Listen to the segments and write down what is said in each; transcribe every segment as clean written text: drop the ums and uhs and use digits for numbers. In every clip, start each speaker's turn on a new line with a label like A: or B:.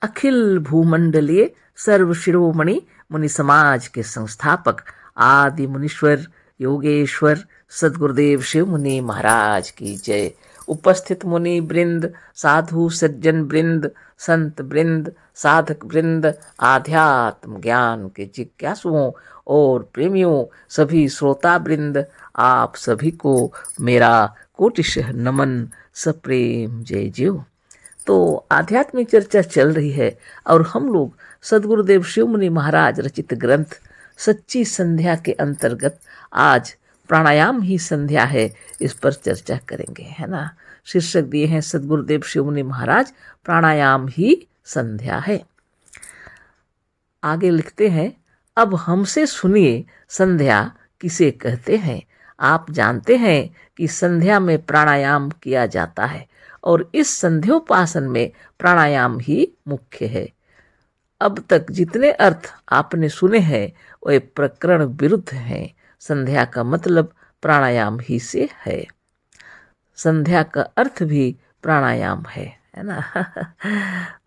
A: अखिल भूमंडलीय सर्व शिरोमणि मुनि समाज के संस्थापक आदि मुनीश्वर योगेश्वर सदगुरुदेव शिव मुनि महाराज की जय। उपस्थित मुनि वृंद, साधु सज्जन वृंद, संत वृंद, साधक वृंद, आध्यात्म ज्ञान के जिज्ञासुओं और प्रेमियों, सभी श्रोता वृंद, आप सभी को मेरा कोटिशः नमन, सप्रेम जय जय। तो आध्यात्मिक चर्चा चल रही है और हम लोग सदगुरुदेव शिव मुनि महाराज रचित ग्रंथ सच्ची संध्या के अंतर्गत आज प्राणायाम ही संध्या है, इस पर चर्चा करेंगे, है ना। शीर्षक दिए हैं सदगुरुदेव शिव मुनि महाराज प्राणायाम ही संध्या है। आगे लिखते हैं, अब हमसे सुनिए संध्या किसे कहते हैं। आप जानते हैं कि संध्या में प्राणायाम किया जाता है और इस संध्योपासन में प्राणायाम ही मुख्य है। अब तक जितने अर्थ आपने सुने हैं वे प्रकरण विरुद्ध हैं। संध्या का मतलब प्राणायाम ही से है। संध्या का अर्थ भी प्राणायाम है ना।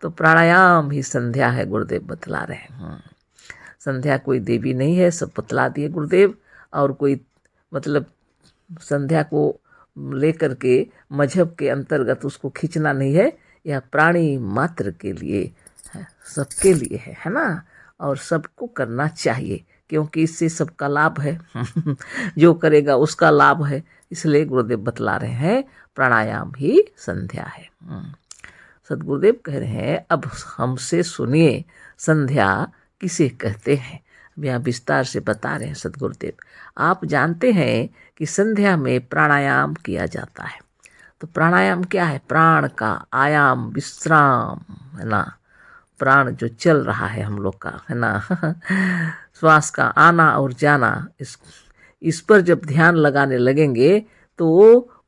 A: तो प्राणायाम ही संध्या है, गुरुदेव बतला रहे हैं। संध्या कोई देवी नहीं है, सब बतला दिए गुरुदेव। और कोई मतलब संध्या को लेकर के मजहब के अंतर्गत उसको खींचना नहीं है। यह प्राणी मात्र के लिए है, सबके लिए है ना। और सबको करना चाहिए क्योंकि इससे सबका लाभ है। जो करेगा उसका लाभ है, इसलिए गुरुदेव बतला रहे हैं प्राणायाम ही संध्या है। सदगुरुदेव कह रहे हैं, अब हमसे सुनिए संध्या किसे कहते हैं। यहाँ विस्तार से बता रहे हैं सदगुरुदेव। आप जानते हैं कि संध्या में प्राणायाम किया जाता है। तो प्राणायाम क्या है? प्राण का आयाम, विश्राम, है ना। प्राण जो चल रहा है हम लोग का, है ना। श्वास का आना और जाना, इस पर जब ध्यान लगाने लगेंगे तो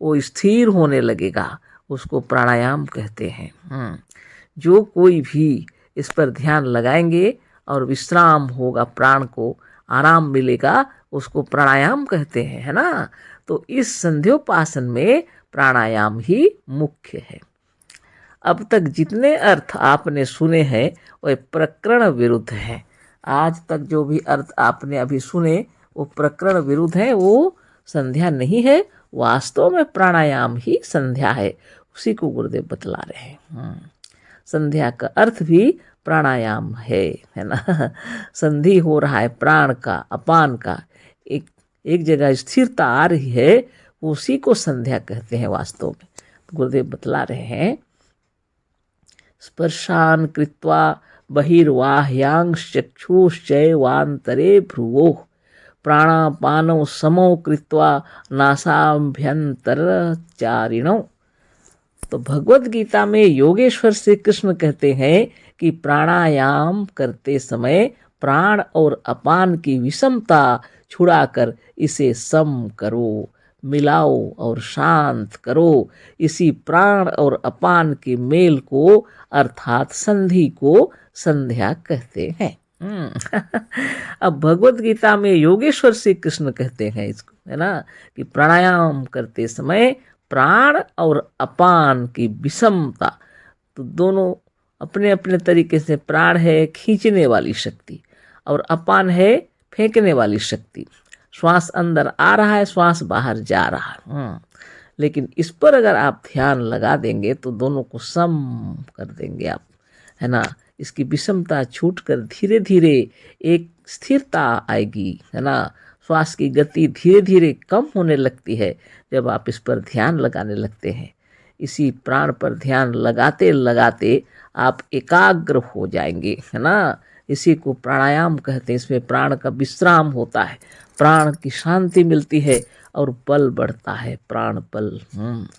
A: वो स्थिर होने लगेगा, उसको प्राणायाम कहते हैं। जो कोई भी इस पर ध्यान लगाएंगे और विश्राम होगा, प्राण को आराम मिलेगा, उसको प्राणायाम कहते हैं, है ना। तो इस संध्योपासन में प्राणायाम ही मुख्य है। अब तक जितने अर्थ आपने सुने हैं वे प्रकरण विरुद्ध हैं। आज तक जो भी अर्थ आपने अभी सुने वो प्रकरण विरुद्ध है, वो संध्या नहीं है। वास्तव में प्राणायाम ही संध्या है, उसी को गुरुदेव बतला रहे हैं। संध्या का अर्थ भी प्राणायाम है ना। संधि हो रहा है प्राण का, अपान का, एक जगह स्थिरता आ रही है, उसी को संध्या कहते हैं वास्तव में। गुरुदेव बतला रहे हैं, स्पर्शान कृत्वा बहिर्वाह्यांश्चक्षुश्चैवान्तरे भ्रुवोः प्राणापानौ समौ कृत्वा नासाभ्यंतरचारिणौ। तो भगवत गीता में योगेश्वर श्री कृष्ण कहते हैं कि प्राणायाम करते समय प्राण और अपान की विषमता छुड़ाकर इसे सम करो, मिलाओ और शांत करो। इसी प्राण और अपान के मेल को अर्थात संधि को संध्या कहते हैं। अब भगवत गीता में योगेश्वर श्री कृष्ण कहते हैं इसको, है ना, कि प्राणायाम करते समय प्राण और अपान की विषमता, तो दोनों अपने अपने तरीके से, प्राण है खींचने वाली शक्ति और अपान है फेंकने वाली शक्ति। श्वास अंदर आ रहा है, श्वास बाहर जा रहा है। लेकिन इस पर अगर आप ध्यान लगा देंगे तो दोनों को सम कर देंगे आप, है ना। इसकी विषमता छूटकर धीरे धीरे एक स्थिरता आएगी, है ना। श्वास की गति धीरे धीरे कम होने लगती है जब आप इस पर ध्यान लगाने लगते हैं। इसी प्राण पर ध्यान लगाते लगाते आप एकाग्र हो जाएंगे, है ना। इसी को प्राणायाम कहते हैं। इसमें प्राण का विश्राम होता है, प्राण की शांति मिलती है और बल बढ़ता है। प्राण बल,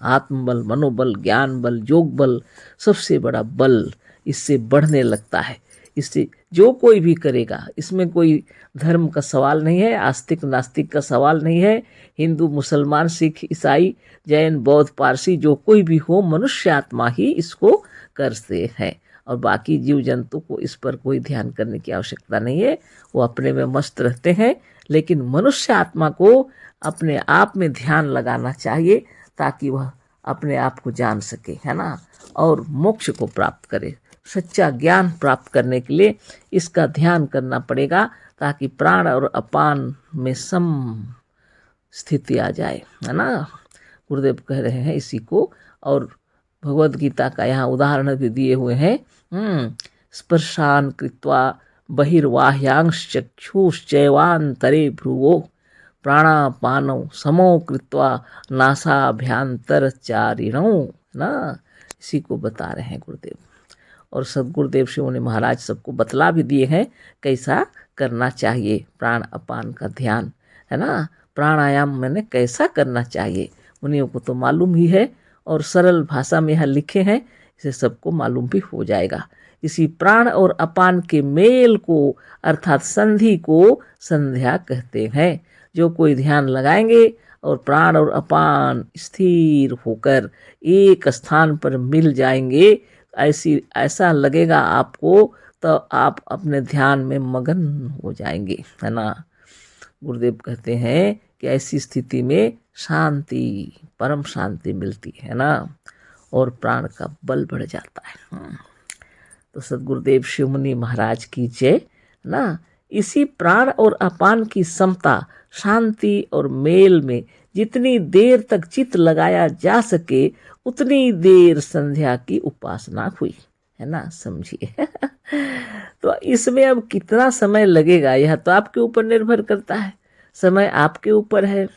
A: आत्मबल, मनोबल, ज्ञान बल, योग बल, सबसे बड़ा बल इससे बढ़ने लगता है। इससे जो कोई भी करेगा, इसमें कोई धर्म का सवाल नहीं है, आस्तिक नास्तिक का सवाल नहीं है। हिंदू, मुसलमान, सिख, ईसाई, जैन, बौद्ध, पारसी, जो कोई भी हो, मनुष्य आत्मा ही इसको करते हैं। और बाकी जीव जंतु को इस पर कोई ध्यान करने की आवश्यकता नहीं है, वो अपने में मस्त रहते हैं। लेकिन मनुष्य आत्मा को अपने आप में ध्यान लगाना चाहिए ताकि वह अपने आप को जान सके, है ना, और मोक्ष को प्राप्त करे। सच्चा ज्ञान प्राप्त करने के लिए इसका ध्यान करना पड़ेगा, ताकि प्राण और अपान में सम स्थिति आ जाए, है ना। गुरुदेव कह रहे हैं इसी को, और भगवद गीता का यहाँ उदाहरण भी दिए हुए हैं। स्पर्शान कृत्वा बहिर्वाह्यांश चक्षुश्चैवान्तरे भ्रुवो प्राणापानौ समो कृत्वा नासाभ्यंतरचारिणौ, ना, इसी को बता रहे हैं गुरुदेव। और सदगुरुदेव शिव मुनि महाराज सबको बतला भी दिए हैं कैसा करना चाहिए प्राण अपान का ध्यान, है ना। प्राणायाम मैंने कैसा करना चाहिए मुनियों को तो मालूम ही है, और सरल भाषा में यहाँ लिखे हैं, इसे सबको मालूम भी हो जाएगा। इसी प्राण और अपान के मेल को अर्थात संधि को संध्या कहते हैं। जो कोई ध्यान लगाएंगे और प्राण और अपान स्थिर होकर एक स्थान पर मिल जाएंगे, ऐसा लगेगा आपको, तो आप अपने ध्यान में मगन हो जाएंगे, है ना। गुरुदेव कहते हैं कि ऐसी स्थिति में शांति, परम शांति मिलती है ना, और प्राण का बल बढ़ जाता है। तो सदगुरुदेव शिव मुनि महाराज की जय ना। इसी प्राण और अपान की समता, शांति और मेल में जितनी देर तक चित्त लगाया जा सके उतनी देर संध्या की उपासना हुई, है ना, समझिए। तो इसमें अब कितना समय लगेगा यह तो आपके ऊपर निर्भर करता है, समय आपके ऊपर है।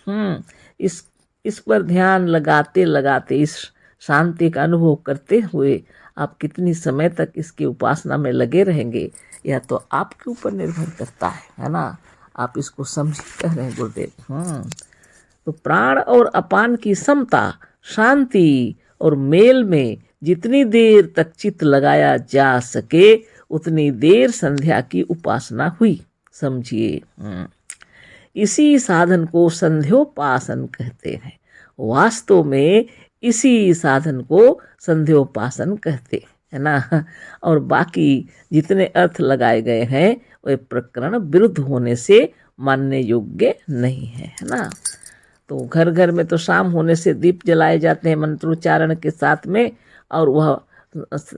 A: इस पर ध्यान लगाते लगाते, इस शांति का अनुभव करते हुए आप कितनी समय तक इसकी उपासना में लगे रहेंगे, यह तो आपके ऊपर निर्भर करता है ना। आप इसको समझ कह रहे हैं गुरुदेव। तो प्राण और अपान की समता, शांति और मेल में जितनी देर तक चित्त लगाया जा सके उतनी देर संध्या की उपासना हुई, समझिए। इसी साधन को संध्योपासन कहते हैं। वास्तव में इसी साधन को संध्योपासन कहते हैं ना। और बाकी जितने अर्थ लगाए गए हैं वे प्रकरण विरुद्ध होने से मानने योग्य नहीं है ना। तो घर घर में तो शाम होने से दीप जलाए जाते हैं मंत्रोच्चारण के साथ में, और वह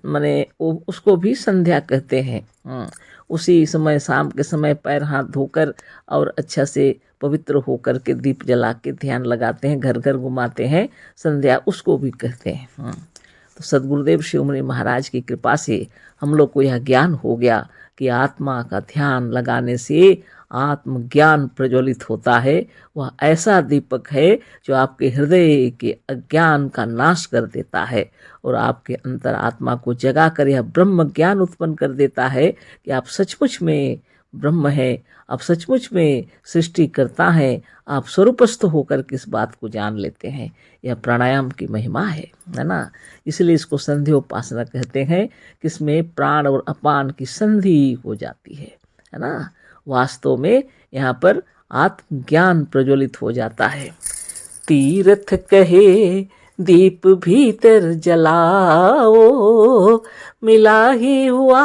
A: माने उसको भी संध्या कहते हैं। उसी समय शाम के समय पैर हाथ धोकर और अच्छा से पवित्र होकर के दीप जला के ध्यान लगाते हैं, घर घर घुमाते हैं, संध्या उसको भी कहते हैं। तो सदगुरुदेव शिव मुनि महाराज की कृपा से हम लोग को यह ज्ञान हो गया कि आत्मा का ध्यान लगाने से आत्मज्ञान प्रज्वलित होता है। वह ऐसा दीपक है जो आपके हृदय के अज्ञान का नाश कर देता है और आपके अंतर आत्मा को जगा कर यह ब्रह्म ज्ञान उत्पन्न कर देता है कि आप सचमुच में ब्रह्म है, आप सचमुच में सृष्टि करता है, आप स्वरूपस्थ होकर किस बात को जान लेते हैं। यह प्राणायाम की महिमा है ना। इसलिए इसको संध्योपासना कहते हैं, किसमें प्राण और अपान की संधि हो जाती है ना। वास्तव में यहाँ पर आत्मज्ञान प्रज्वलित हो जाता है। तीर्थ कहे दीप भीतर जलाओ, मिला ही हुआ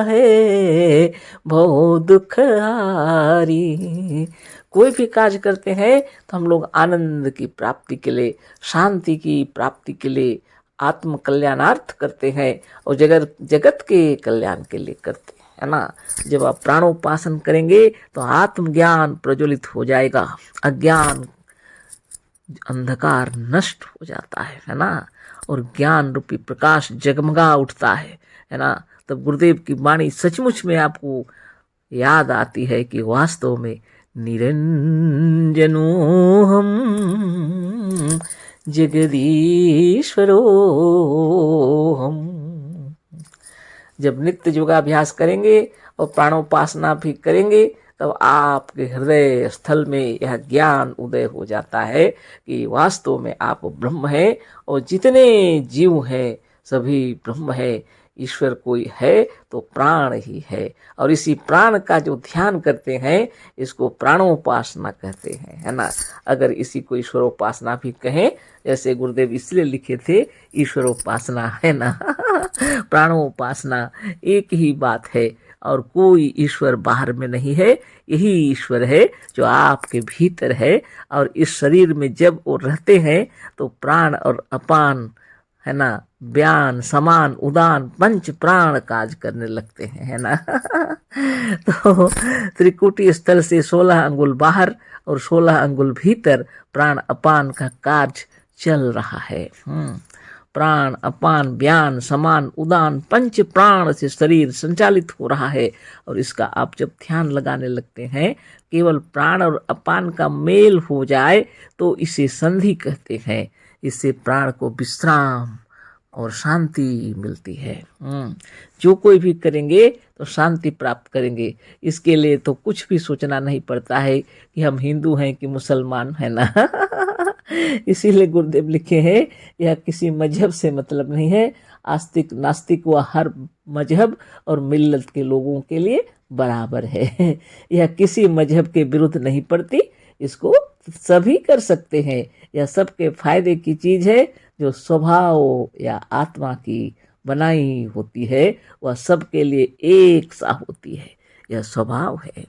A: है भव दुख हारी। कोई भी कार्य करते हैं तो हम लोग आनंद की प्राप्ति के लिए, शांति की प्राप्ति के लिए, आत्म कल्याणार्थ करते हैं और जगत के कल्याण के लिए करते हैं, है ना। जब आप प्राणोपासन करेंगे तो आत्मज्ञान प्रज्वलित हो जाएगा, अज्ञान अंधकार नष्ट हो जाता है ना, और ज्ञान रूपी प्रकाश जगमगा उठता है ना। तब गुरुदेव की वाणी सचमुच में आपको याद आती है कि वास्तव में निरंजनो हम जगदीश्वरो हम। जब नित्य योगाभ्यास करेंगे और प्राणोपासना भी करेंगे तब आपके हृदय स्थल में यह ज्ञान उदय हो जाता है कि वास्तव में आप ब्रह्म हैं और जितने जीव हैं सभी ब्रह्म है। ईश्वर कोई है तो प्राण ही है, और इसी प्राण का जो ध्यान करते हैं इसको प्राणोपासना कहते हैं, है ना। अगर इसी को ईश्वरोपासना भी कहें, जैसे गुरुदेव इसलिए लिखे थे ईश्वरोपासना, है ना। प्राणोपासना एक ही बात है और कोई ईश्वर बाहर में नहीं है, यही ईश्वर है जो आपके भीतर है। और इस शरीर में जब वो रहते हैं तो प्राण और अपान, है ना, व्यान समान उदान पंच प्राण काज करने लगते हैं, है ना। तो त्रिकुटी स्थल से 16 अंगुल बाहर और 16 अंगुल भीतर प्राण अपान का कार्य चल रहा है। प्राण अपान व्यान समान उदान पंच प्राण से शरीर संचालित हो रहा है। और इसका आप जब ध्यान लगाने लगते हैं, केवल प्राण और अपान का मेल हो जाए तो इसे संधि कहते हैं। इससे प्राण को विश्राम और शांति मिलती है। जो कोई भी करेंगे तो शांति प्राप्त करेंगे। इसके लिए तो कुछ भी सोचना नहीं पड़ता है कि हम हिंदू हैं कि मुसलमान है ना। इसीलिए गुरुदेव लिखे हैं, यह किसी मजहब से मतलब नहीं है। आस्तिक नास्तिक व हर मजहब और मिल्लत के लोगों के लिए बराबर है। यह किसी मजहब के विरुद्ध नहीं पड़ती, इसको सभी कर सकते हैं। यह सबके फायदे की चीज है। जो स्वभाव या आत्मा की बनाई होती है वह सबके लिए एक सा होती है। यह स्वभाव है।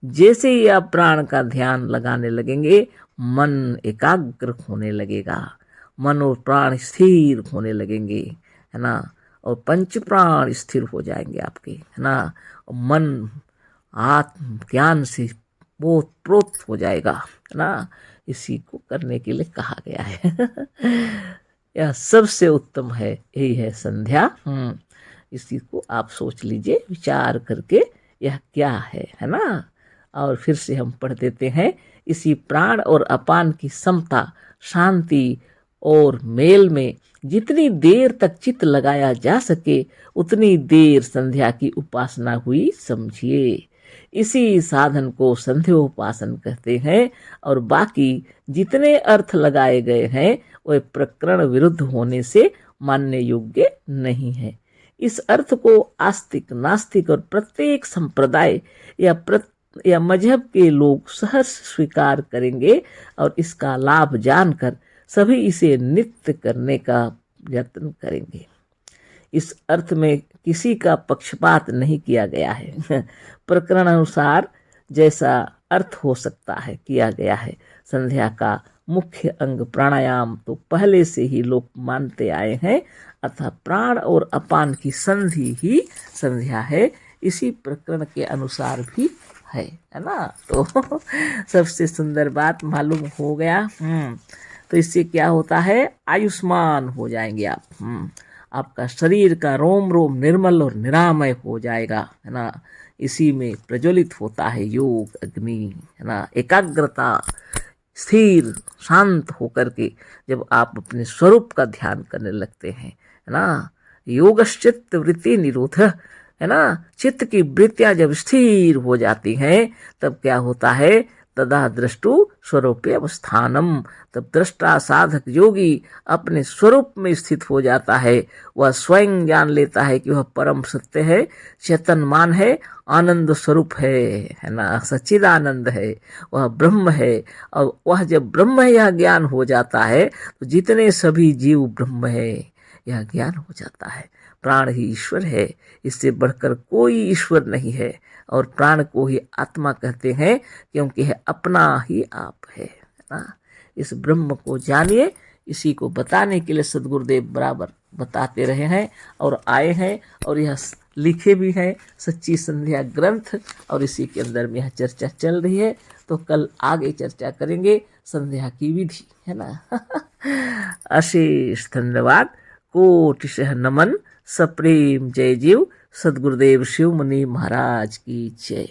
A: जैसे ही आप प्राण का ध्यान लगाने लगेंगे, मन एकाग्र होने लगेगा, मन और प्राण स्थिर होने लगेंगे, है ना। और पंच प्राण स्थिर हो जाएंगे आपके, है ना। और मन आत्म ज्ञान से बहुत प्रोत हो जाएगा, है ना। इसी को करने के लिए कहा गया है। यह सबसे उत्तम है, यही है संध्या। इसी को आप सोच लीजिए विचार करके, यह क्या है ना। और फिर से हम पढ़ देते हैं। इसी प्राण और अपान की समता, शांति और मेल में जितनी देर तक चित्त लगाया जा सके उतनी देर संध्या की उपासना हुई समझिए। इसी साधन को संध्योपासन कहते हैं। और बाकी जितने अर्थ लगाए गए हैं वह प्रकरण विरुद्ध होने से मानने योग्य नहीं है। इस अर्थ को आस्तिक नास्तिक और प्रत्येक संप्रदाय या मजहब के लोग सहर्ष स्वीकार करेंगे और इसका लाभ जानकर सभी इसे नित्य करने का यत्न करेंगे। इस अर्थ में किसी का पक्षपात नहीं किया गया है। प्रकरण अनुसार जैसा अर्थ हो सकता है किया गया है। संध्या का मुख्य अंग प्राणायाम तो पहले से ही लोग मानते आए हैं, अतः प्राण और अपान की संधि ही संध्या है। इसी प्रकरण के अनुसार भी है ना। तो सबसे सुंदर बात मालूम हो गया। तो इससे क्या होता है, आयुष्मान हो जाएंगे आप। आपका शरीर का रोम रोम निर्मल और निरामय हो जाएगा, है ना। इसी में प्रज्वलित होता है योग अग्नि, है ना। एकाग्रता स्थिर शांत होकर के जब आप अपने स्वरूप का ध्यान करने लगते हैं, है ना। योगश्चित्त वृत्ति निरोध, है ना। चित्त की वृत्तियां जब स्थिर हो जाती हैं तब क्या होता है, तदा दृष्टु स्वरूपे अवस्थानम। तब दृष्टा साधक योगी अपने स्वरूप में स्थित हो जाता है। वह स्वयं जान लेता है कि वह परम सत्य है, चेतनमान है, आनंद स्वरूप है ना, सच्चिदानंद है, वह ब्रह्म है। और वह जब ब्रह्म यह ज्ञान हो जाता है तो जितने सभी जीव ब्रह्म है यह ज्ञान हो जाता है। प्राण ही ईश्वर है, इससे बढ़कर कोई ईश्वर नहीं है। और प्राण को ही आत्मा कहते हैं क्योंकि है अपना ही आप है ना। इस ब्रह्म को जानिए। इसी को बताने के लिए सद्गुरुदेव बराबर बताते रहे हैं और आए हैं, और यह लिखे भी हैं सच्ची संध्या ग्रंथ, और इसी के अंदर में यह चर्चा चल रही है। तो कल आगे चर्चा करेंगे संध्या की विधि, है ना। अशेष धन्यवाद, कोटिशः नमन, सप्रेम जय जीव। सद्गुरुदेव शिव मुनि महाराज की जय।